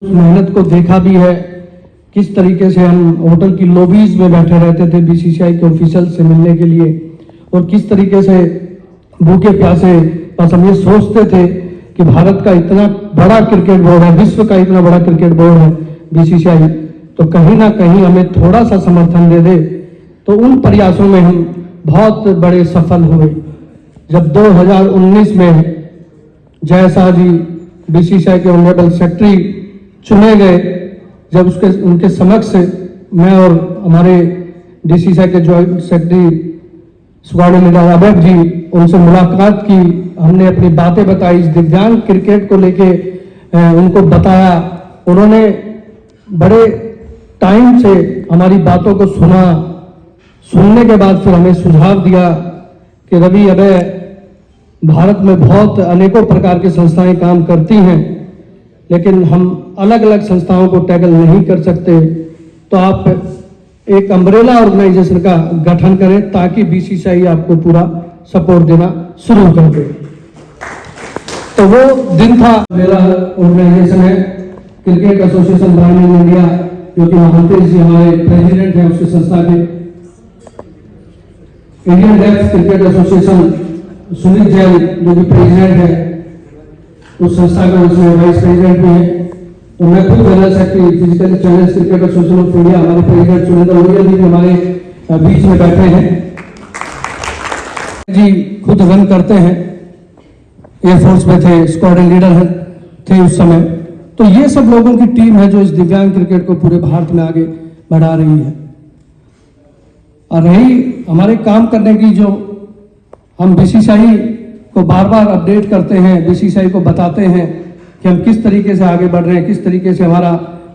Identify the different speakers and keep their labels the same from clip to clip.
Speaker 1: मेहनत को देखा भी है, किस तरीके से हम होटल की लॉबीज में बैठे रहते थे बीसीसीआई के ऑफिशियल से मिलने के लिए, और किस तरीके से भूखे प्यासे बस हम ये सोचते थे कि भारत का इतना बड़ा क्रिकेट बोर्ड है, विश्व का इतना बड़ा क्रिकेट बोर्ड है बीसीसीआई, तो कहीं ना कहीं हमें थोड़ा सा समर्थन दे दे। तो उन प्रयासों में हम बहुत बड़े सफल हुए। जब 2019 में जय शाह जी बीसीसीआई के ऑनरेबल सेक्रेटरी चुने गए, जब उनके समक्ष मैं और हमारे डीसीसीआई के ज्वाइंट सेक्रेटरी स्क्वाड लीडर अभय जी उनसे मुलाकात की, हमने अपनी बातें बताई, इस दिव्यांग क्रिकेट को लेके उनको बताया। उन्होंने बड़े टाइम से हमारी बातों को सुना, सुनने के बाद फिर हमें सुझाव दिया कि रवि अभय, भारत में बहुत अनेकों प्रकार की संस्थाएं काम करती हैं, लेकिन हम अलग अलग संस्थाओं को टैकल नहीं कर सकते, तो आप एक अम्ब्रेला ऑर्गेनाइजेशन का गठन करें ताकि बीसीसीआई आपको पूरा सपोर्ट देना शुरू कर दे। तो वो दिन था। मेरा ऑर्गेनाइजेशन है क्रिकेट एसोसिएशन ग्रामीण इंडिया, जो कि महांती जी हमारे प्रेसिडेंट हैं उसकी संस्था के। Indian deaf cricket association Sumit Jain जो कि प्रेसिडेंट है उस संस्था का, उसमें वाइस प्रेसिडेंट भी है। तो मैं खुद general secretary physically challenge cricket association of India, हमारे प्रेसिडेंट सुरेंद्र लोहिया जी हमारे बीच में बैठे हैं जी, खुद रन करते हैं, एयरफोर्स में थे, स्क्वाड्रन लीडर थे उस समय। तो ये सब लोगों की टीम है जो इस दिव्यांग क्रिकेट को पूरे भारत में आगे बढ़ा रही है। और रही हमारे काम करने की, जो हम बीसीसीआई को बार बार अपडेट करते हैं, बीसीसीआई को बताते हैं कि हम किस तरीके से आगे बढ़ रहे हैं, किस तरीके से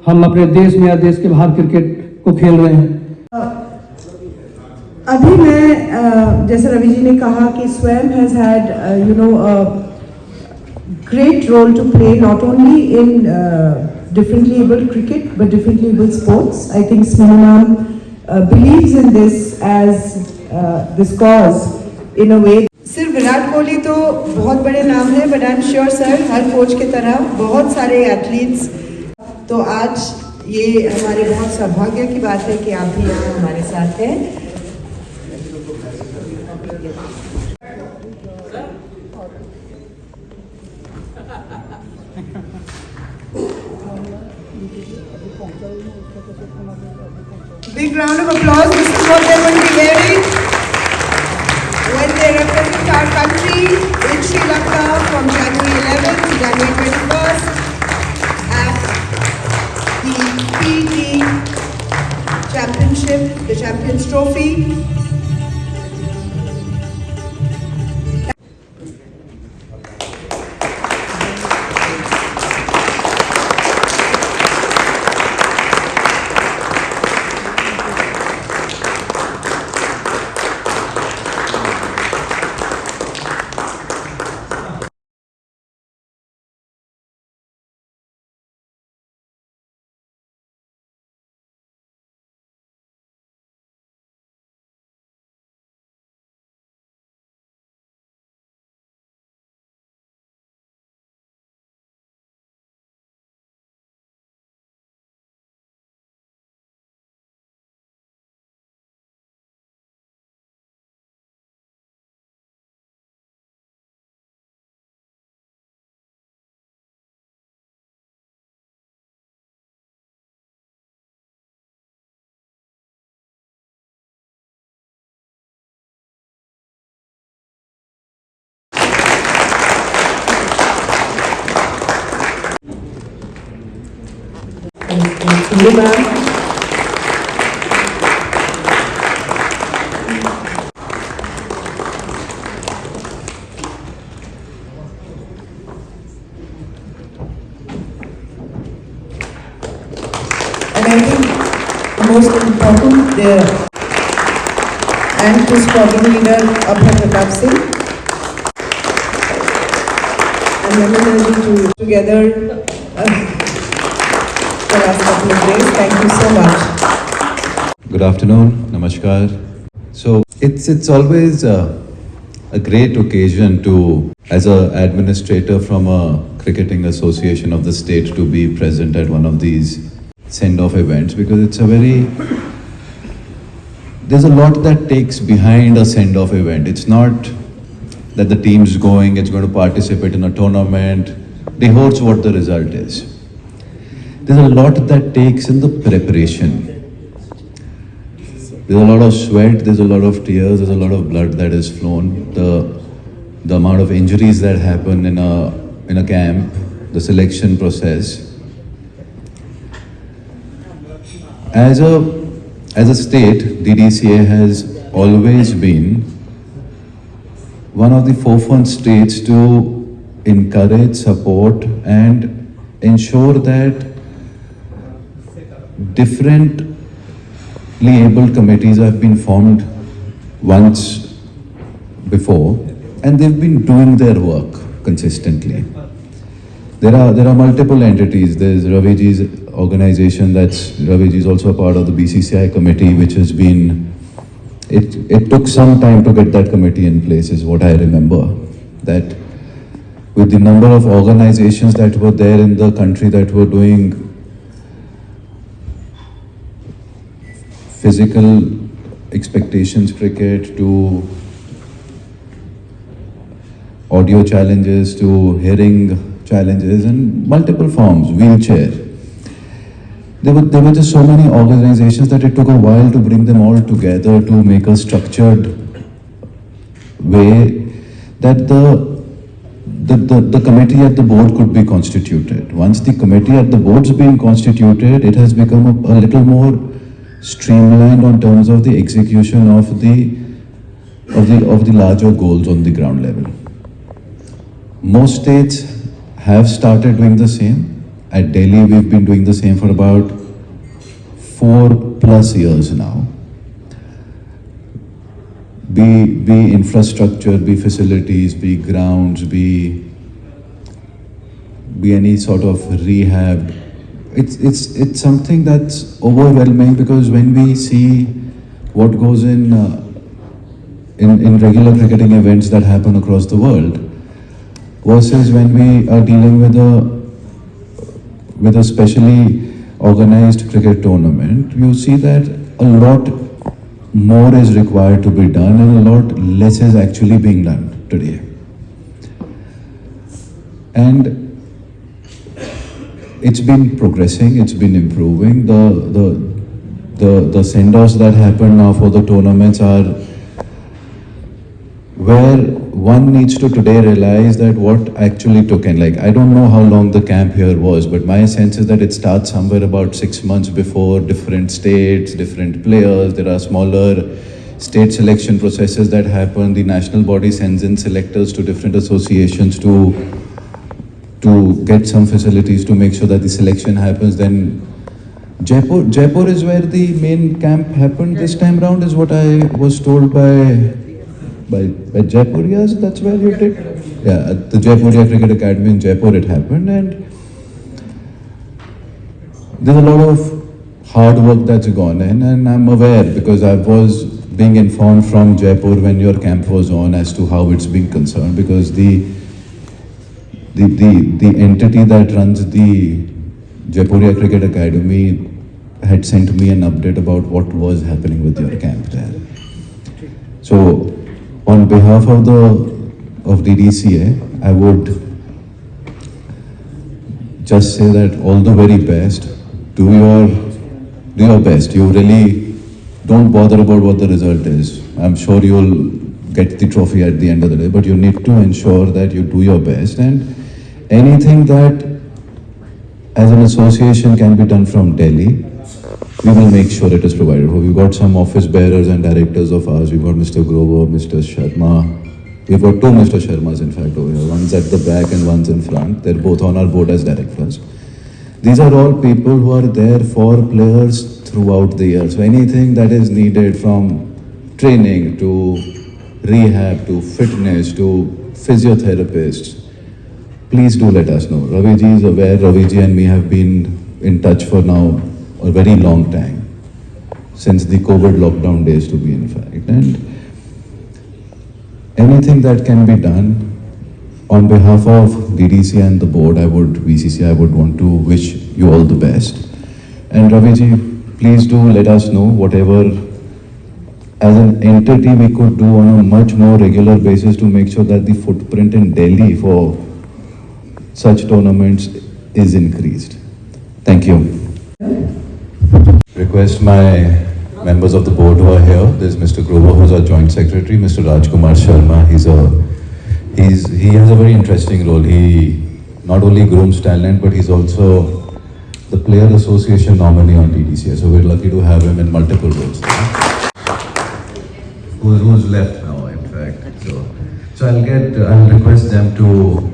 Speaker 1: हम अपने देश में या देश के बाहर क्रिकेट को खेल रहे हैं।
Speaker 2: अभी मैं जैसे रवि जी ने कहा कि स्वयं has had great role to play not only in differently abled cricket but differently abled sports. I think Sminan believes in this as this cause in a way. सिर्फ विराट कोहली तो बहुत बड़े नाम है, but I am sure sir her coach की तरह बहुत सारे एथलीट्स, तो आज ये हमारे बहुत सौभाग्य की बात है कि आप भी यहाँ हमारे साथ हैं। Big round of applause. This is what they're going to be wearing when they represent our country in Sri Lanka from January 11th to January 21st at the PG Championship, the Champions Trophy. Thank you, ma'am. And I think the most important there, and to squadron leader Abhay Pratap Singh, and Laminaji together. Last couple of days. Thank you so much.
Speaker 3: Good afternoon, namaskar. So it's always a great occasion to, as an administrator from a cricketing association of the state, to be present at one of these send-off events, because it's a very, there's a lot that takes behind a send-off event. It's not that the team's going, it's going to participate in a tournament, rehearse what the result is. There's a lot that takes in the preparation. There's a lot of sweat, there's a lot of tears, there's a lot of blood that is flown. The amount of injuries that happen in a camp, the selection process. As a state, DDCA has always been one of the forefront states to encourage, support, and ensure that differently able committees have been formed once before, and they've been doing their work consistently. There are multiple entities. There's Raviji's organization, Raviji is also a part of the BCCI committee, which has been, it took some time to get that committee in place, is what I remember. That with the number of organizations that were there in the country that were doing physical expectations cricket, to audio challenges, to hearing challenges, and multiple forms, wheelchair. There were just so many organizations that it took a while to bring them all together to make a structured way that the committee at the board could be constituted. Once the committee at the board's been constituted, it has become a little more streamlined on terms of the execution of the larger goals on the ground level. Most states have started doing the same. At Delhi, we've been doing the same for about 4+ years now. Be infrastructure, be facilities, be grounds, be any sort of rehab. It's something that's overwhelming, because when we see what goes in regular cricketing events that happen across the world, versus when we are dealing with a specially organized cricket tournament, you see that a lot more is required to be done and a lot less is actually being done today. And it's been progressing, it's been improving. The send-offs that happen now for the tournaments are where one needs to today realize that what actually took in. Like, I don't know how long the camp here was, but my sense is that it starts somewhere about 6 months before. Different states, different players, there are smaller state selection processes that happen. The national body sends in selectors to different associations to get some facilities to make sure that the selection happens. Then Jaipur is where the main camp happened this time round, is what I was told by Jaipurias. That's where you did? Yeah, at the Jaipuria Cricket Academy in Jaipur it happened. And there's a lot of hard work that's gone in, and I'm aware because I was being informed from Jaipur when your camp was on as to how it's being concerned, because the entity that runs the Jaipuria Cricket Academy had sent me an update about what was happening with your camp there. So on behalf of DDCA, I would just say that all the very best. Do your best. You really don't bother about what the result is. I'm sure you'll get the trophy at the end of the day, but you need to ensure that you do your best, and anything that as an association can be done from Delhi, we will make sure it is provided for. We've got some office bearers and directors of ours. We've got Mr. Grover, Mr. Sharma. We've got two Mr. Sharmas in fact over here. One's at the back and one's in front. They're both on our board as directors. These are all people who are there for players throughout the year. So anything that is needed, from training to rehab to fitness to physiotherapists, please do let us know. Raviji is aware. Raviji and me have been in touch for now a very long time, since the COVID lockdown days to be in fact. And anything that can be done on behalf of DDC and the board, BCCI, I would want to wish you all the best. And Ravi ji, please do let us know whatever as an entity we could do on a much more regular basis to make sure that the footprint in Delhi for such tournaments is increased. Thank you. Request my members of the board who are here. There's Mr. Grover, who's our joint secretary, Mr. Rajkumar Sharma. He has a very interesting role. He not only grooms talent, but he's also the Player Association nominee on DDCA. So we're lucky to have him in multiple roles. Who's left now, in fact. So I'll request them to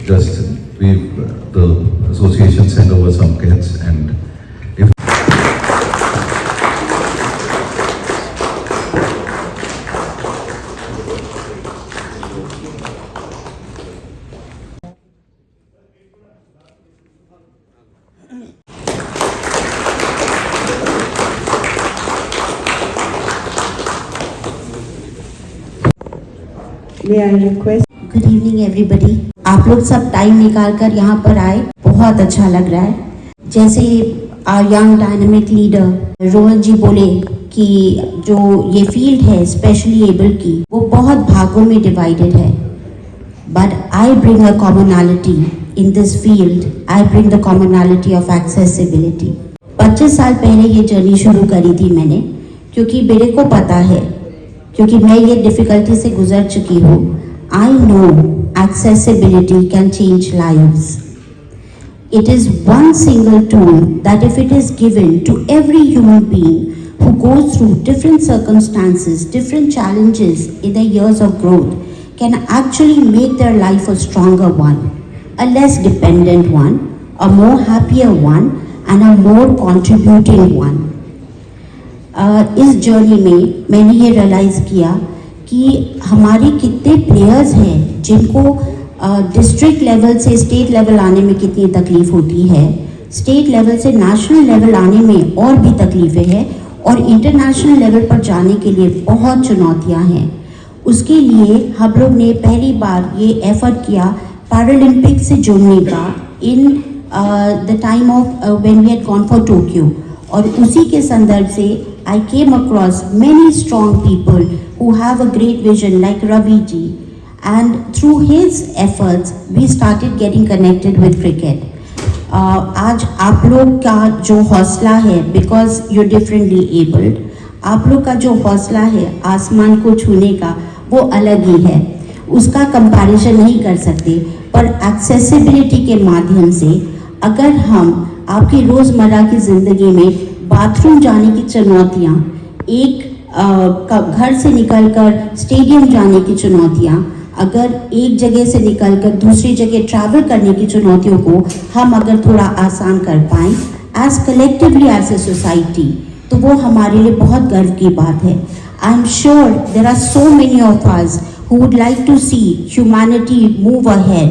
Speaker 3: just the association send over some kits, and if
Speaker 2: May I request?
Speaker 4: Good evening everybody. आप लोग सब time निकाल कर यहाँ पर आए, बहुत अच्छा लग रहा है। जैसे यंग डायनामिक लीडर रोहन जी बोले कि जो ये फील्ड है स्पेशली एबल की, वो बहुत भागों में डिवाइडेड है, but I bring a commonality in this field. I bring the commonality of accessibility. 25 साल पहले ये जर्नी शुरू करी थी मैंने, क्योंकि मेरे को पता है, क्योंकि मैं ये डिफिकल्टी से गुजर चुकी हूँ। I know accessibility can change lives. It is one single tool that if it is given to every human being who goes through different circumstances, different challenges in their years of growth, can actually make their life a stronger one, a less dependent one, a more happier one, and a more contributing one. इस journey में मैंने ये realise किया कि हमारे कितने players हैं जिनको डिस्ट्रिक्ट लेवल से स्टेट लेवल आने में कितनी तकलीफ़ होती है, स्टेट लेवल से नेशनल लेवल आने में और भी तकलीफ़ें हैं, और इंटरनेशनल लेवल पर जाने के लिए बहुत चुनौतियां हैं। उसके लिए हम लोग ने पहली बार ये एफर्ट किया पैरालंपिक से जुड़ने का in the time of when we had gone for Tokyo, और उसी के संदर्भ से I came across many strong people who have a great vision like Ravi ji, and through his efforts we started getting connected with cricket. आज आप लोग का जो हौसला है, because you're differently abled, आप लोग का जो हौसला है आसमान को छूने का, वो अलग ही है, उसका कंपैरिजन नहीं कर सकते। पर एक्सेसिबिलिटी के माध्यम से अगर हम आपकी रोज़मर्रा की ज़िंदगी में बाथरूम जाने की चुनौतियाँ, एक घर से निकलकर स्टेडियम जाने की चुनौतियाँ, अगर एक जगह से निकलकर दूसरी जगह ट्रैवल करने की चुनौतियों को हम अगर थोड़ा आसान कर पाएँ as collectively as a society, तो वो हमारे लिए बहुत गर्व की बात है। I am sure there are so many of us who would like to see humanity move ahead,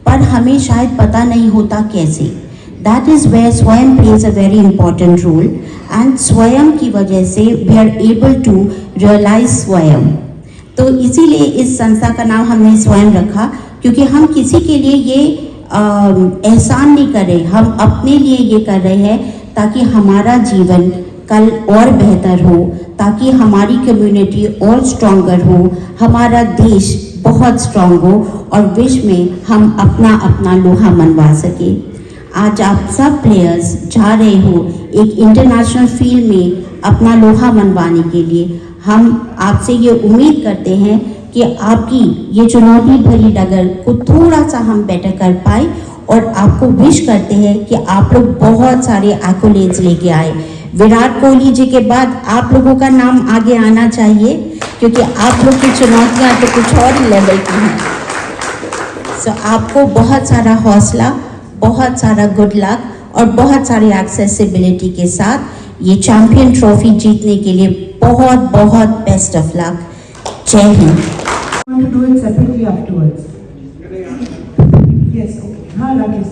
Speaker 4: पर हमें शायद पता नहीं होता कैसे। That is where Swayam plays a very important role, and Swayam की वजह से we are able to realize Swayam। तो इसीलिए इस संस्था का नाम हमने स्वयं रखा, क्योंकि हम किसी के लिए ये एहसान नहीं कर रहे, हम अपने लिए ये कर रहे हैं ताकि हमारा जीवन कल और बेहतर हो, ताकि हमारी कम्युनिटी और स्ट्रॉन्गर हो, हमारा देश बहुत स्ट्रॉन्ग हो, और विश्व में हम अपना अपना लोहा मनवा सके। आज आप सब प्लेयर्स जा रहे हो एक इंटरनेशनल फील्ड में अपना लोहा मनवाने के लिए। हम आपसे ये उम्मीद करते हैं कि आपकी ये चुनौती भरी डगर को थोड़ा सा हम बेटर कर पाए, और आपको विश करते हैं कि आप लोग बहुत सारे एक्कोलेड्स लेके आए। विराट कोहली जी के बाद आप लोगों का नाम आगे आना चाहिए, क्योंकि आप लोग की चुनौतियाँ तो कुछ और ही लेवल की हैं। सो आपको बहुत सारा हौसला, बहुत सारा गुड लक, और बहुत सारी एक्सेसिबिलिटी के साथ ये चैंपियन ट्रॉफी जीतने के लिए बहुत बहुत बेस्ट ऑफ लक। जय Hind.
Speaker 2: Want to do it separately afterwards? Yes, okay. हाँ राकेश।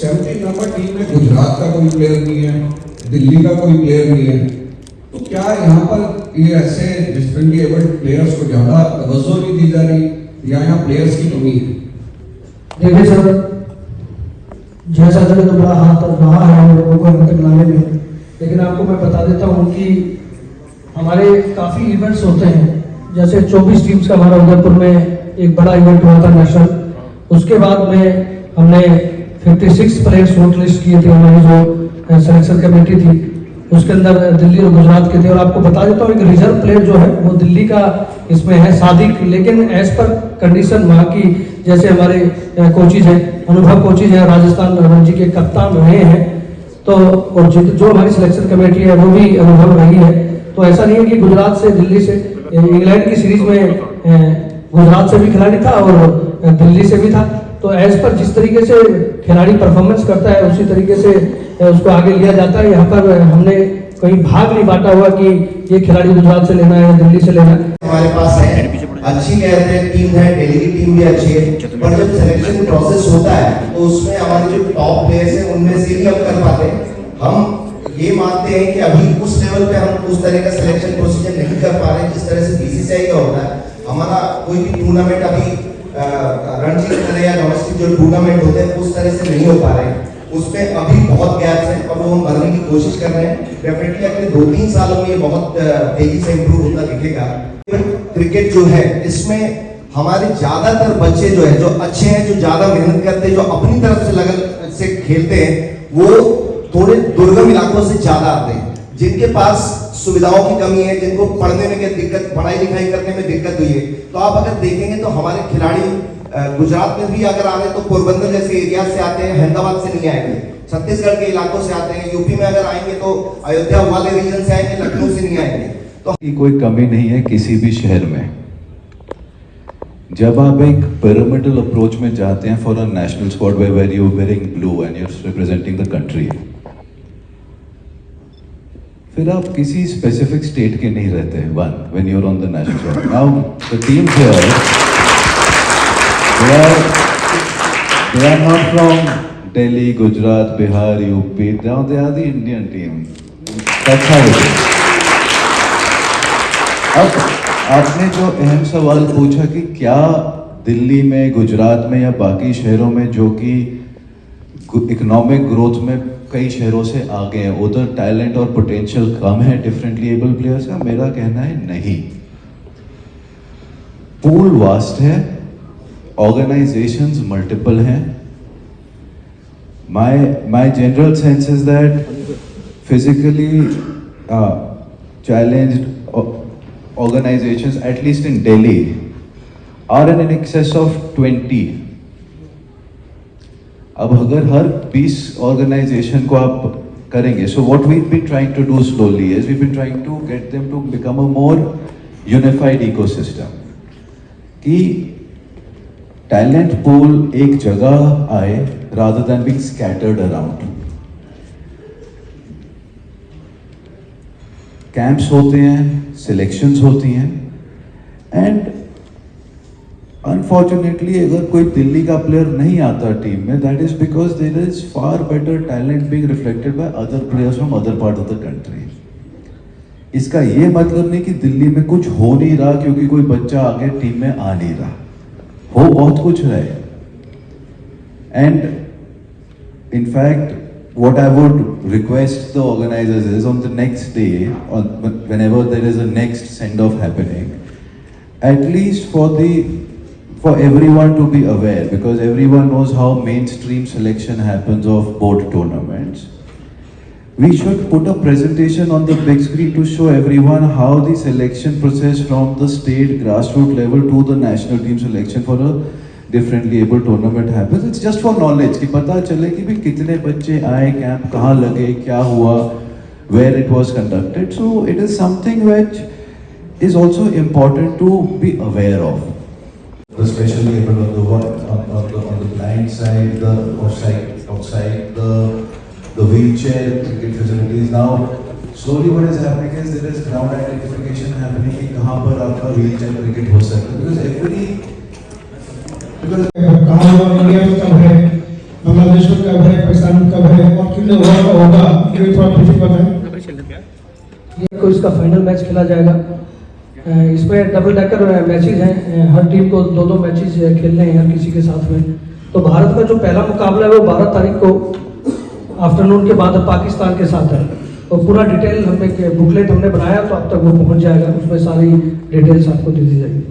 Speaker 5: 17 नंबर टीम में गुजरात का कोई प्लेयर नहीं है, दिल्ली का कोई प्लेयर नहीं है, तो क्या यहाँ पर ये ऐसे डिफरेंटली एबल्ड प्लेयर्स को ज़्यादा तवज्जो नहीं दी जा रही या यहाँ प्लेयर्स की कमी है?
Speaker 1: देखिए सर, जैसा चले तो बड़ा हाथ रहा है हम लोगों को यहाँ तक लाने में, लेकिन आपको मैं बता देता हूँ कि हमारे काफ़ी इवेंट्स होते हैं। जैसे 24 टीम्स का हमारा उदयपुर में एक बड़ा इवेंट हुआ था नेशनल, उसके बाद में हमने 56 प्लेयर्स शॉर्ट लिस्ट किए थे। हमारी जो सिलेक्शन कमेटी थी उसके अंदर दिल्ली और गुजरात के थे। और आपको बता देता हूँ एक रिजर्व प्लेयर जो है वो दिल्ली का इसमें है सादिक, लेकिन एज पर कंडीशन वहाँ की, जैसे हमारे कोचिज हैं, अनुभव कोचिज हैं, राजस्थान रणजी के कप्तान रहे हैं, तो और जो हमारी सिलेक्शन कमेटी है वो भी अनुभव रही है। तो ऐसा नहीं है कि गुजरात से, दिल्ली से, इंग्लैंड की सीरीज में गुजरात से भी खिलाड़ी था और दिल्ली से भी था। तो एज पर जिस तरीके से खिलाड़ी परफॉर्मेंस करता है उसी तरीके से उसको आगे लिया जाता है। यहाँ पर हमने कहीं भाग नहीं बांटा हुआ कि ये खिलाड़ी गुजरात से लेना है, दिल्ली से लेना है।
Speaker 6: हमारे पास है अच्छी कहते हैं टीम है, दिल्ली की टीम भी अच्छी है, पर जब सिलेक्शन प्रोसेस होता है तो उसमें हमारे जो टॉप प्लेयर्स हैं उनमें से भी हम कर पाते हैं। हम ये मानते हैं कि अभी उस लेवल पे हम उस तरह का सिलेक्शन प्रोसीजर नहीं कर पा रहे जिस तरह से बीसीसीआई का होता है। हमारा कोई भी टूर्नामेंट अभी रणजी की तरह या डोमेस्टिक जो टूर्नामेंट होते हैं उस तरह से नहीं हो पा रहे हैं, उसमें अभी बहुत गैप्स हैं और वो हम भरने की कोशिश कर रहे हैं। डेफिनेटली अगले 2-3 सालों में ये बहुत तेजी से इम्प्रूव होता दिखेगा। क्रिकेट जो है इसमें हमारे ज्यादातर बच्चे जो है, जो अच्छे हैं, जो ज्यादा मेहनत करते हैं, जो अपनी तरफ से लगन से खेलते हैं, वो थोड़े दुर्गम इलाकों से ज्यादा आते हैं, जिनके पास सुविधाओं की कमी है, जिनको पढ़ने में दिक्कत, पढ़ाई लिखाई करने में दिक्कत हुई है। तो आप अगर देखेंगे तो हमारे खिलाड़ी गुजरात में भी अगर आए तो पोरबंदर जैसे एरिया से आते हैं, हैदराबाद से नहीं आएंगे, छत्तीसगढ़ के इलाकों से आते हैं। यूपी में अगर आएंगे तो अयोध्या वाले रीजन से आएंगे, लखनऊ से नहीं आएंगे। तो
Speaker 3: कोई कमी नहीं है किसी भी शहर में। जब आप एक पिरामिडल अप्रोच में जाते हैं for a national squad where you wearing blue and you are representing the country, फिर आप किसी स्पेसिफिक स्टेट के नहीं रहते। One, when you are on the national squad, now the team here they are not from Delhi, Gujarat, Bihar, UP. Now they are the Indian team. That's how it is. अब आपने जो अहम सवाल पूछा कि क्या दिल्ली में, गुजरात में या बाकी शहरों में जो कि इकोनॉमिक ग्रोथ में कई शहरों से आगे हैं, उधर टैलेंट और पोटेंशियल कम है डिफरेंटली एबल प्लेयर्स का, मेरा कहना है नहीं। पूल वास्ट है, ऑर्गेनाइजेशंस मल्टीपल हैं। My general sense is that physically challenged organizations, at least in Delhi, are in excess of 20. अब अगर हर 20 organization को आप करेंगे, so what we've been trying to do slowly is we've been trying to get them to become a more unified ecosystem, कि talent pool एक जगह आए rather than being scattered around. Camps होते हैं, सिलेक्शंस होती हैं, एंड अनफॉर्चुनेटली अगर कोई दिल्ली का प्लेयर नहीं आता टीम में, that is because there is far better talent being reflected by other players from other part of the country. इसका ये मतलब नहीं कि दिल्ली में कुछ हो नहीं रहा क्योंकि कोई बच्चा आगे टीम में आ नहीं रहा, हो बहुत कुछ रहा है। And in fact, what I would request the organizers is on the next day, or whenever there is a next send-off happening, at least for everyone to be aware, because everyone knows how mainstream selection happens of board tournaments. We should put a presentation on the big screen to show everyone how the selection process from the state grassroots level to the national team selection for a differently able tournament happens. It's just for knowledge कि पता चले कि भी कितने बच्चे आए, camp कहाँ लगे, क्या हुआ, where it was conducted. So it is something which is also important to be aware of. The specially able on the blind side, the outside the wheelchair cricket facilities. Now slowly what is happening is there is ground identification happening कि कहाँ पर आपका wheelchair cricket हो सकता है,
Speaker 1: कहाँ India में कब है, बांग्लादेश में कब है, पाकिस्तान में कब है और कितने ओवर का होगा, ये थोड़ा कुछ पता है। ये कोई इसका फाइनल मैच खेला जाएगा। इसमें डबल डेकर मैचेस हैं, हर टीम को 2-2 मैचेस खेलने हैं हर किसी के साथ में। तो भारत का जो पहला मुकाबला है वो 12 तारीख को आफ्टरनून के बाद पाकिस्तान के साथ है। और पूरा डिटेल हमने बुकलेट हमने बनाया, तो अब तक वो पहुंच जाएगा, उसमें सारी डिटेल्स आपको दे दी जाएगी।